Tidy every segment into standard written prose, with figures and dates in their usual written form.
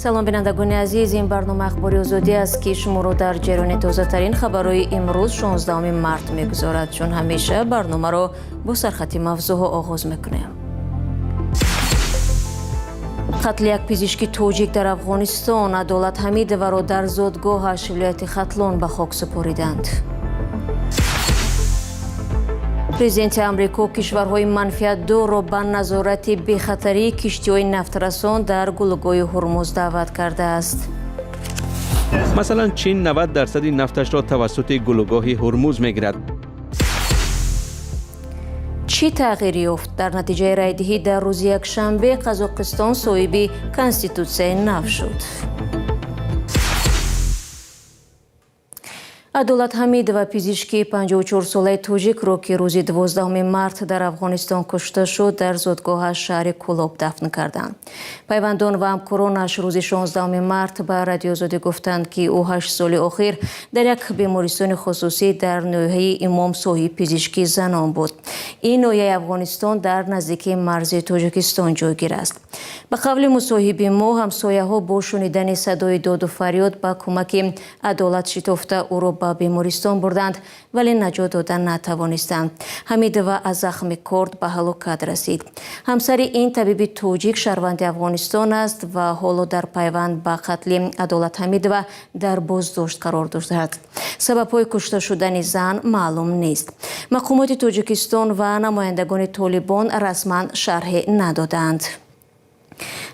салом бинандагони азиз, ин барнома ахбори озодӣ аст ки шуморо дар ҷараёни тозатарин хабарҳои имрӯз 16 март мегузорад. чун ҳамеша барномаро бо сархати мавзӯъҳо оғоз мекунем. қатли як пизишки тоҷик дар афғонистон. Адолат Ҳамидоваро дар зодгоҳаш вилояти Хатлон ба хок супориданд. Президенти Амрико кишварҳои манфиатдорро ба назорати бехатарии киштиҳои нафтрасон дар гулугоҳи Ҳурмуз даъват кардааст. масалан чин 90% нафташро тавассути гулугоҳи Ҳурмуз мегирад. чӣ тағйир ёфт? Дар натиҷаи райдиҳӣ дар рӯзи якшанбе Қазоқистон соҳиби конститутсияи нав шуд. Адолат Ҳамидова пизишки 54-солаи тоҷикро ки рӯзи 12 март дар Афғонистон кушта шуд, дар зодгоҳаш шаҳри Кӯлоб дафн карданд. Пайвандон ва ҳамкоронаш рӯзи 16 март ба Радиои Озодӣ гуфтанд ки ӯ 8 соли охир дар як бемористони хусусӣ дар ноҳияи Имом соҳиб пизишки занон буд. ин ноҳияи Афғонистон дар наздикии марзи Тоҷикистон ҷойгир аст. ба қавли мусоҳиби мо, ҳамсояҳо бо шунидани садои доду фарёд ба кӯмаки адолат шитофта ӯро ба бемористон бурданд, вале наҷот дода натавонистанд. Ҳамидова аз захми корд ба ҳалокат расид. ҳамсари ин табиби тоҷик шаҳрванди Афғонистон аст ва ҳоло дар пайванд ба қатли Адолат Ҳамидова дар боздошт қарор дорад. сабабҳои кушта шудани зан маълум нест. мақомоти Тоҷикистон ва намояндагони Толибон расман шарҳе надоданд.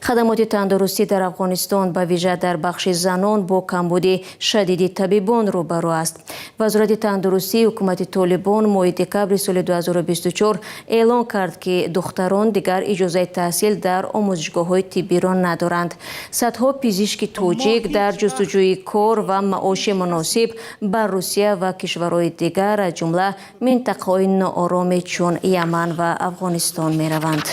хадамоти тандурустӣ дар Афғонистон ба вижа дар бахши занон бо камбуди шадиди табибон рӯбарӯ аст. вазорати тандурустии ҳукумати Толибон моҳи декабри соли 2024 эълон кард ки духтарон дигар иҷозаи таҳсил дар омӯзишгоҳҳои тиббиро надоранд. садҳо пизишки тоҷик дар ҷустуҷӯи кор ва маоши муносиб ба Русия ва кишварҳои дигар аз ҷумла минтақаҳои ноороме чун Яман ва Афғонистон мераванд.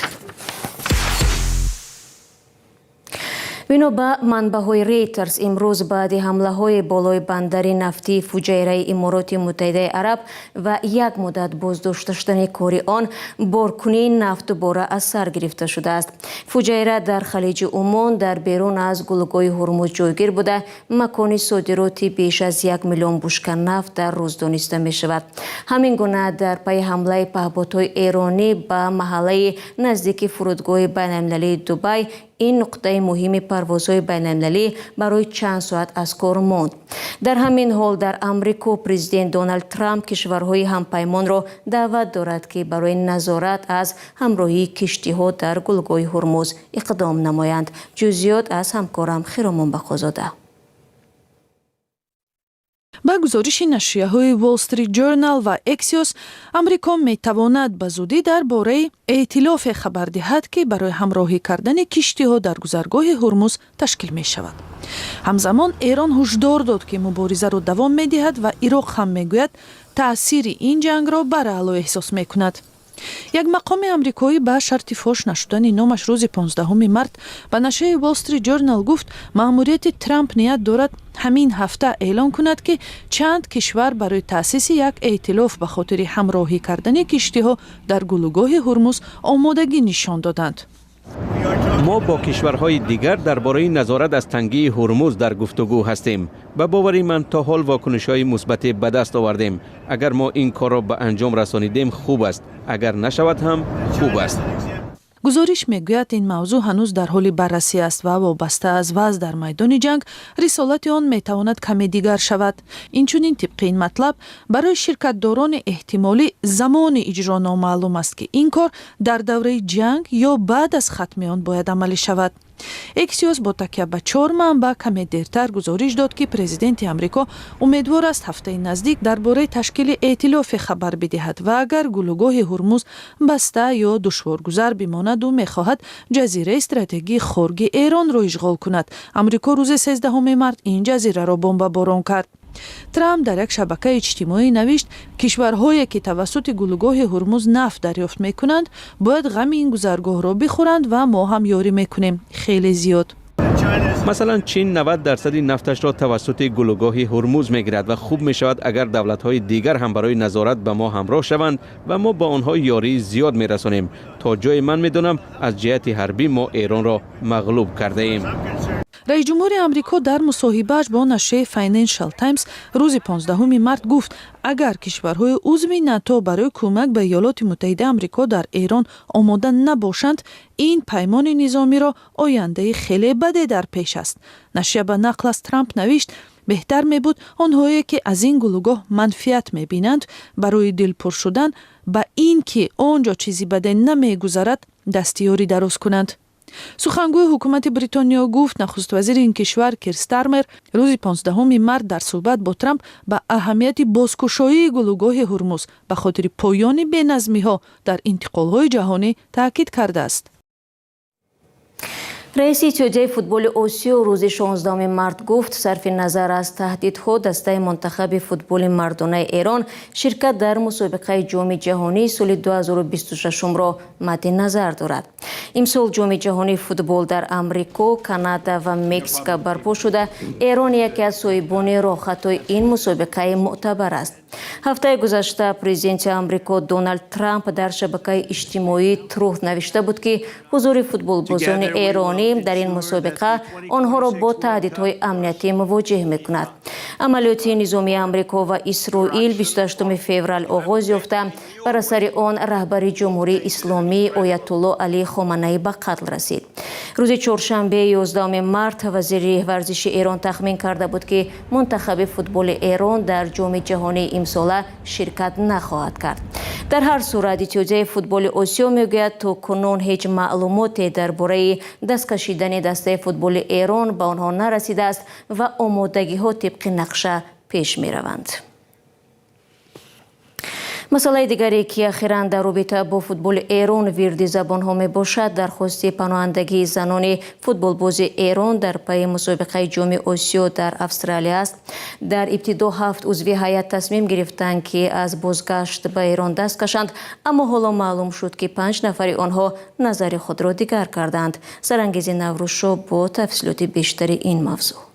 бино ба манбаъҳои Reuters, имрӯз баъди ҳамлаҳои болои бандари нафтии фуҷайраи Имороти Муттаҳидаи Араб ва як муддат боздошта шудани кори он, боркунии нафт дубора аз сар гирифта шудааст. фуҷайра дар халиҷи Умон дар берун аз гулугоҳи Ҳурмуз ҷойгир буда, макони содироти беш аз 1 миллион бушка нафт дар рӯз дониста мешавад. ҳамин гуна дар пайи ҳамлаи паҳбодҳои эронӣ ба маҳаллаи наздики фурудгоҳи байналмилалии Дубай, ин нуқтаи муҳими парвозҳои байналмилалӣ барои чанд соат аз кор монд. дар ҳамин ҳол дар Амрико президент Доналд Трамп кишварҳои ҳампаймонро даъват дорад ки барои назорат аз ҳамроҳии киштиҳо дар гулугоҳи Ҳурмуз иқдом намоянд. ҷузъиёт аз ҳамкорам Хиромон Бақозода. ба гузориши нашрияҳои Wall Street Journal ва Axios, Амрико метавонад ба зудӣ дар бораи эътилофе хабар диҳад, ки барои ҳамроҳӣ кардани киштиҳо дар гузаргоҳи Ҳурмуз ташкил мешавад. ҳамзамон Эрон ҳушдор дод, ки муборизаро давом медиҳад ва Ироқ ҳам мегӯяд таъсири ин ҷангро бараъло эҳсос мекунад. як мақоми амрикоӣ ба шарти фош нашудани номаш рӯзи 15 март ба нашрияи Wall Street Journal гуфт, маъмурияти Трамп ният дорад ҳамин ҳафта эълон кунад, ки чанд кишвар барои таъсиси як эътилоф ба хотири ҳамроҳӣ кардани киштиҳо дар гулугоҳи Ҳурмуз омодагӣ нишон доданд. мо бо кишварҳои дигар дар бораи назорат аз тангии Ҳурмуз дар гуфтугӯ ҳастем. ба бовари ман то ҳол вокунишҳои мусбате ба даст овардем. агар мо ин корро ба анҷом расонидем хуб аст, агар нашавад ҳам хуб аст. гузориш мегӯяд, ин мавзӯъ ҳанӯз дар ҳоли баррасӣ аст ва вобаста аз вазъ дар майдони ҷанг рисолати он метавонад каме дигар шавад. инчунин тибқи ин матлаб барои ширкатдорони эҳтимолӣ замони иҷро номаълум аст, ки ин кор дар давраи ҷанг ё баъд аз хатми он бояд амалӣ шавад. Axios бо такя ба 4 манбаъ каме дертар гузориш дод, ки президенти Амрико умедвор аст ҳафтаи наздик дар бораи ташкили эътилофе хабар бидиҳад ва агар гулугоҳи Ҳурмуз баста ё душворгузар бимонад, ӯ мехоҳад ҷазираи стратегии хорги Эронро ишғол кунад. Амрико рӯзи 13 март ин ҷазираро бомбаборон кард. Трамп дар як шабакаи иҷтимоӣ навишт, кишварҳое ки тавассути гулугоҳи Ҳурмуз нафт дарёфт мекунанд, бояд ғами ин гузаргоҳро бихӯранд ва мо ҳам ёрӣ мекунем. хеле зиёд. масалан чин 90% нафташро тавассути гулугоҳи Ҳурмуз мегирад ва хуб мешавад агар давлатҳои дигар ҳам барои назорат ба мо ҳамроҳ шаванд ва мо ба онҳо ёрии зиёд мерасонем. то ҷои ман медонам аз ҷиҳати ҳарбӣ мо Эронро мағлуб кардаем. раис ҷумҳури амрико дар мусоҳибааш бо нашрияи Financial Times рӯзи 15 март гуфт, агар кишварҳои узви НАТО барои кӯмак ба Иёлоти Муттаҳидаи Амрико дар Эрон омода набошанд, ин паймони низомиро ояндаи хеле баде дар пеш аст. Нашрия ба нақл аз Трамп навишт, беҳтар мебуд онҳое ки аз ин гулугоҳ манфиат мебинанд барои дилпур шудан ба ин ки он ҷо чизи баде намегузарад дастиёрӣ дароз кунанд. сухангӯи ҳукумати Бритониё гуфт, нахуст-вазири ин кишвар Кир Стармер рӯзи 15 март дар суҳбат бо Трамп ба аҳамияти бозкушоии гулугоҳи Ҳурмуз ба хотири поёни беназмиҳо дар интиқолҳои ҷаҳонӣ таъкид кардааст. раиси иттиҳодияи футболи Осиё рӯзи 16 март гуфт, сарфи назар аз таҳдидҳо дастаи мунтахаби футболи мардонаи Эрон ширкат дар мусобиқаи ҷоми ҷаҳонии соли 2026-ро мадди назар дорад. Имсол ҷоми ҷаҳонии футбол дар Амрико, Канада ва Мексика барпо шуда, Эрон яке аз соҳибони роҳхатҳои ин мусобиқаи муътабар аст. ҳафтаи гузашта президенти Амрико Дональд Трамп дар шабакаи иҷтимоии Truth навишта буд ки ҳузури футболбозони эронӣ дар ин мусобиқа онҳоро бо таҳдидҳои амниятӣ мувоҷеҳ мекунад. амалиёти низомии Амрико ва Исроил 28 феврал оғоз ёфта, бар асари он раҳбари ҷумҳурии исломӣ Оятулло Али Хоманаӣ ба қатл расид. рӯзи чоршанбе 11 март вазири варзиши Эрон тахмин карда буд ки мунтахаби футболи Эрон дар ҷоми ҷаҳонии имсола ширкат нахоҳад кард. дар ҳар сурат иттиҳодияи футболи Осиё мегӯяд, то кунун ҳеҷ маълумоте дар бораи дасткашидани дастаи футболи Эрон ба онҳо нарасидааст ва омодагиҳо тибқи нақша пеш мераванд. масъалаи дигаре ки ахиран дар робита бо футболи Эрон вирди забонҳо мебошад, дархости паноҳандагии занони футболбози Эрон дар пайи мусобиқаи ҷоми Осиё дар Австралия аст. дар ибтидо 7 узви ҳайат тасмим гирифтанд ки аз бозгашт ба Эрон даст кашанд, аммо ҳоло маълум шуд ки 5 нафари онҳо назари худро дигар карданд. Сарангези Наврӯзшо бо тафсилоти бештари ин мавзӯъ.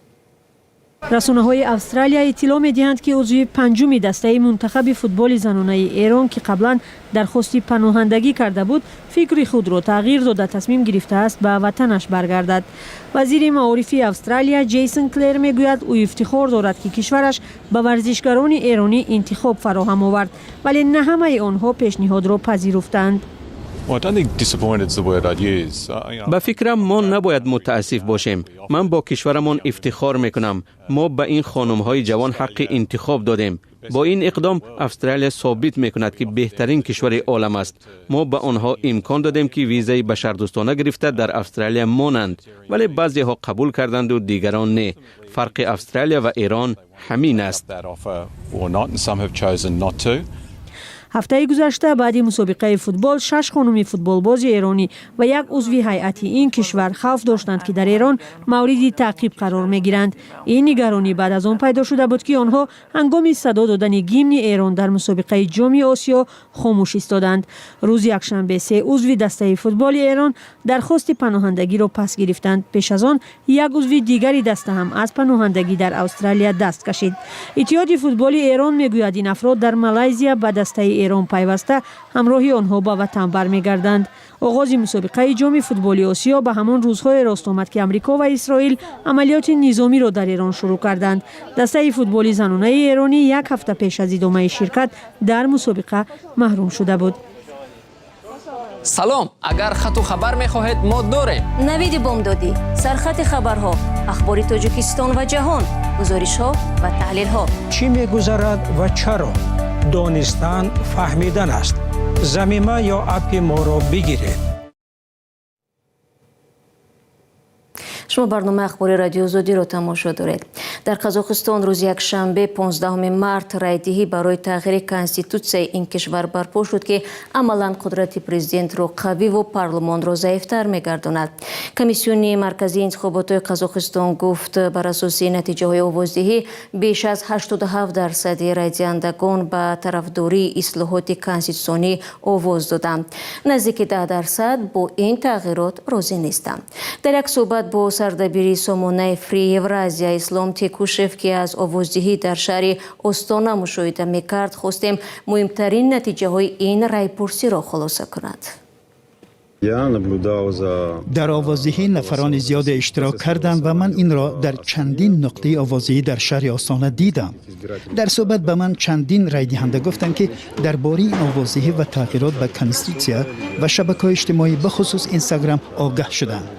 расонаҳои Австралия иттилоъ медиҳанд ки узви панҷуми дастаи мунтахаби футболи занонаи Эрон ки қаблан дархости паноҳандагӣ карда буд, фикри худро тағйир дода тасмим гирифтааст ба ватанаш баргардад. вазири маорифи Австралия Джейсон Клер мегӯяд, ӯ ифтихор дорад ки кишвараш ба варзишгарони эронӣ интихоб фароҳам овард, вале на ҳамаи онҳо пешниҳодро пазируфтанд. ба фикрам мо набояд мутаассиф бошем. ман бо кишварамон ифтихор мекунам. мо ба ин хонумҳои ҷавон ҳаққи интихоб додем. бо ин иқдом Австралия собит мекунад ки беҳтарин кишвари олам аст. мо ба онҳо имкон додем ки визаи башардӯстона гирифта дар Австралия монанд, вале баъзеҳо қабул карданду дигарон не. фарқи Австралия ва Эрон ҳамин аст. ҳафтаи гузашта баъди мусобиқаи футбол 6 хонуми футболбози эронӣ ва як узви ҳайати ин кишвар хавф доштанд ки дар Эрон мавриди таъқиб қарор мегиранд. ин нигаронӣ баъд аз он пайдо шуда буд ки онҳо ҳангоми садо додани гимни Эрон дар мусобиқаи ҷоми Осиё хомӯш истоданд. рӯзи якшанбе 3 узви дастаи футболи Эрон дархости паноҳандагиро пас гирифтанд. пеш аз он як узви дигари даста ҳам аз паноҳандагӣ дар Австралия даст кашид. иттиҳоди футболи Эрон мегӯяд, ин афрод дар Малайзия ба дастаи Эрон пайваста ҳамроҳи онҳо ба ватан бармегарданд. оғози мусобиқаи ҷоми футболи Осиё ба ҳамон рӯзҳое рост омад ки Амрико ва Исроил амалиёти низомиро дар Эрон шурӯъ карданд. дастаи футболи занонаи эронӣ як ҳафта пеш аз идомаи ширкат дар мусобиқа маҳрум шуда буд. салом, агар хату хабар мехоҳед мо дорем. навиди бомдодӣ, сархати хабарҳо, ахбори Тоҷикистон ва ҷаҳон, гузоришҳо ва таҳлилҳо. чӣ мегузарад ва чаро? донистан фаҳмидан аст. замима ё апи моро бигиред. шумо барномаи ахбори радиои Озодиро тамошо доред. дар Қазоқистон рӯзи якшанбе 15 март райдиҳӣ барои тағйири конститутсияи ин кишвар барпо шуд ки амалан қудрати президентро қавиву парлумонро заифтар мегардонад. комиссиони марказии интихоботҳои Қазоқистон гуфт, бар асоси натиҷаҳои овоздиҳӣ беш аз 87% райдиҳандагон ба тарафдории ислоҳоти конститутсионӣ овоз доданд. наздики 10% бо ин тағйирот розӣ нестанд. дар як суҳбат бо сардабири сомонаи Фри Евразия Ислом Текушев, ки аз овоздиҳӣ дар шаҳри Остона мушоҳида мекард, хостем муҳимтарин натиҷаҳои ин райпурсиро хулоса кунад. در آوازدهی نفران زیاد اشتراک کردند و من این را در چندین نقطه آوازدهی در شهر آستانه دیدم. در صحبت به من چندین رای دهنده گفتند که درباره این آوازدهی و تغییرات به کانستیتوسیا و شبکه‌های اجتماعی به خصوص اینستاگرام آگاه شدند.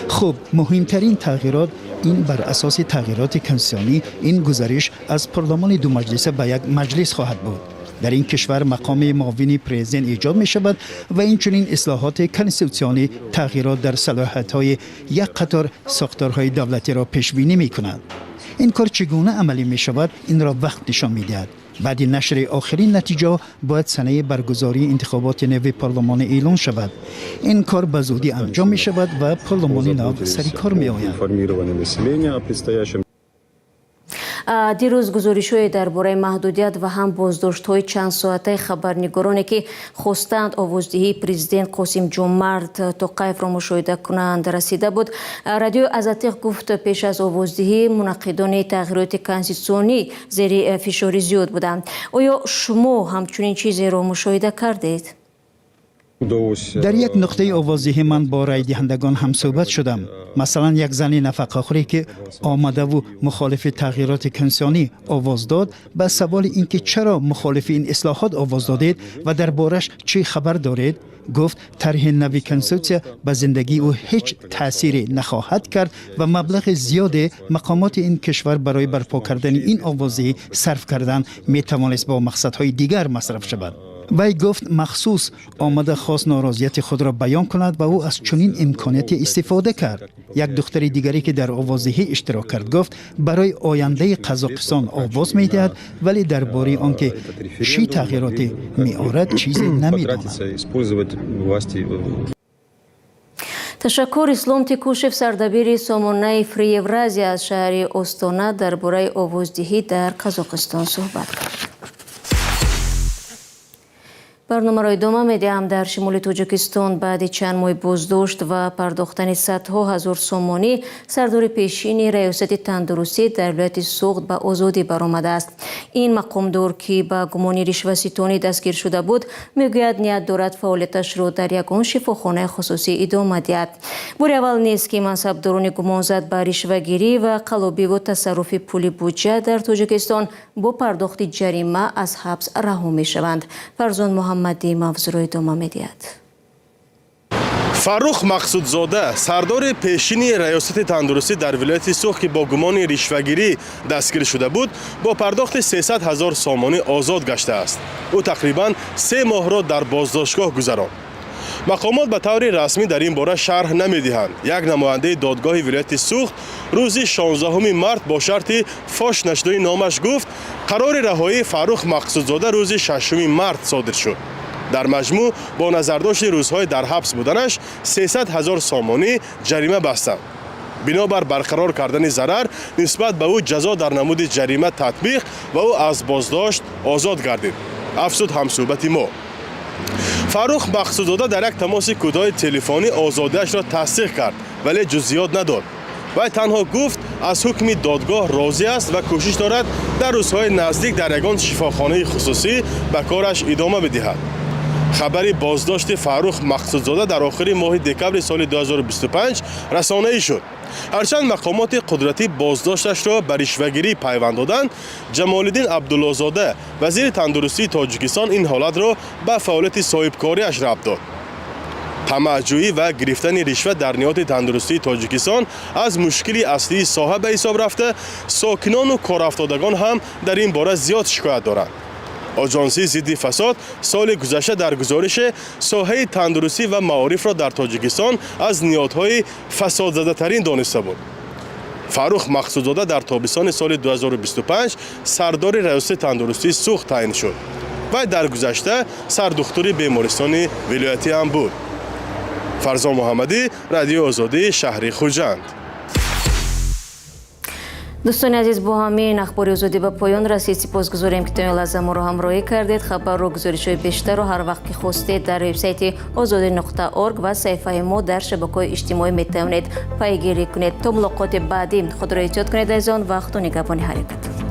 خب مهمترین تغییرات این بر اساس تغییرات کنستیتوسیونی این گزارش از پارلمان دو مجلس به یک مجلس خواهد بود. در این کشور مقام معاون پرزیدنت ایجاد می شود و این چنین اصلاحات کنستیتوسیونی تغییرات در صلاحیت‌های یک قطار ساختارهای دولتی را پیش بینی می کند. این کار چگونه عملی می شود این را وقت نشان می دهد. بعد نشر آخرین نتیجه باید سنه برگزاری انتخابات نو پارلمان اعلان شود. این کار به زودی انجام می شود و پارلمان نو سری کار می آید. دیروز گزارش‌های درباره محدودیت و هم بازداشت‌های چند ساعته خبرنگارانی که خواستند آوازدهی پرزیدنت قاسم جمعرت توقیف را مشاهده کنند رسیده بود. رادیو آزادی گفت پیش از آوازدهی منعقدان تغییرات کانستیتوسیونی زیر فشار زیاد بودند. آیا شما همچنین چیزی را مشاهده کردید؟ در یک نقطه آوازدهی من با رای دهندگان هم صحبت شدم. مثلا یک زن نفقه‌خوری که آمده و مخالف تغییرات کنستیتوسیونی آواز داد به سوال اینکه چرا مخالف این اصلاحات آواز دادید و دربارش چه خبر دارید، گفت طرح نوی کنستیتوسیا به زندگی او هیچ تأثیری نخواهد کرد و مبلغ زیاد مقامات این کشور برای برپا کردن این آوازدهی صرف کردن می توانست با مقصدهای دیگر مصرف شود. وی گفت مخصوص آمده خواست ناراضیت خود را بیان کند و او از چنین امکانیتی استفاده کرد. یک دختر دیگری که در آوازدهی اشتراک کرد گفت برای آینده قزاقستان آواز می‌دهد ولی درباره آنکه چه تغییراتی می‌آورد چیزی نمی‌داند. تشکر. اسلام تکوشف سردبیر سامانه فری اورازیا از شهر استانا درباره آوازدهی در قزاقستان صحبت کرد. برنامه را ادامه می‌دهم. در شمال تاجیکستان بعد چند ماه بازداشت و پرداختن صدها هزار سامانی سردار پیشین ریاست تندرستی در ولایت سوخت به آزادی برآمده است. این مقامدار که به گمان رشوه‌ستانی دستگیر شده بود میگوید نیت دارد فعالیتش را در یگان شفاخانه خصوصی ادامه دهد. بار اول نیست که منصبداران گمانزد به رشوه‌گیری و قلابی و تصرف پول بودجه در تاجیکستان با پرداخت جریمه از حبس رها می‌شوند. فرزان محمدی موضوع را ادامه می‌دهد. فاروق مقصودزاده سردار پیشین ریاست تندرستی در ولایت سوخت که با گمان رشوه‌گیری دستگیر شده بود با پرداخت 300,000 سامانی آزاد گشته است. او تقریباً 3 ماه را در بازداشتگاه گذراند. مقامات به طور رسمی در این باره شرح نمی‌دهند. یک نماینده دادگاه ولایت سوخت روز 16 مارت با شرط فاش نشدن نامش گفت قرار رهایی فاروق مقصودزاده روز 6 مارت صادر شد. در مجموع با نظرداشت روزهای در حبس بودنش 300,000 سامانی جریمه بستند. بنابر برقرار کردن ضرر نسبت به او جزا در نمود جریمه تطبیق و او از بازداشت آزاد گردید. افزود همصحبت ما. فاروق مقصودزاده در یک تماس کوتاه تلفنی آزادیش را تصدیق کرد ولی جزئیات نداد. وی تنها گفت از حکم دادگاه راضی است و کوشش دارد در روزهای نزدیک در یگان شفاخانه خصوصی به کارش ادامه بدهد. خبری بازداشت فاروق مقصودزاده در آخر ماه دکمبر سال 2025 رسانه‌ای شد. هرچند مقامات قدرتی بازداشتش را به رشوه‌گیری پیوند دادند، جمالالدین عبدالله‌زاده وزیر تندرستی تاجیکستان این حالت را به فعالیت صاحبکاریش ربط داد. طمع‌جویی و گرفتن رشوه در نهاد تندرستی تاجیکستان از مشکلی اصلی ساحه به حساب رفته، ساکنان و کارافتادگان هم در این باره زیاد شکایت دارند. آژانسی ضد فساد سال گذشته در گزارش ساحه تندرستی و معارف را در تاجیکستان از نهادهای فسادزده ترین دانسته بود. فاروق مقصودزاده در تابستان سال 2025 سردار ریاست تندرستی سوخت تعیین شد و در گذشته سردختور بیمارستان ولایتی هم بود. فرزان محمدی، رادیو آزادی، شهر خوجند. دوستان عزیز، با همین اخبار آزادی به پایان رسید. سپاسگزاریم که تا این لحظه ما را همراهی کردید. خبر و گزارش‌های بیشتر رو هر وقت که خواستید در وبسایت azadi.org و صفحه ما در شبکه‌های اجتماعی میتوانید پیگیری کنید. تا ملاقات بعدی خود را احتیاط کنید. از آن وقت و نگهبان حرکت.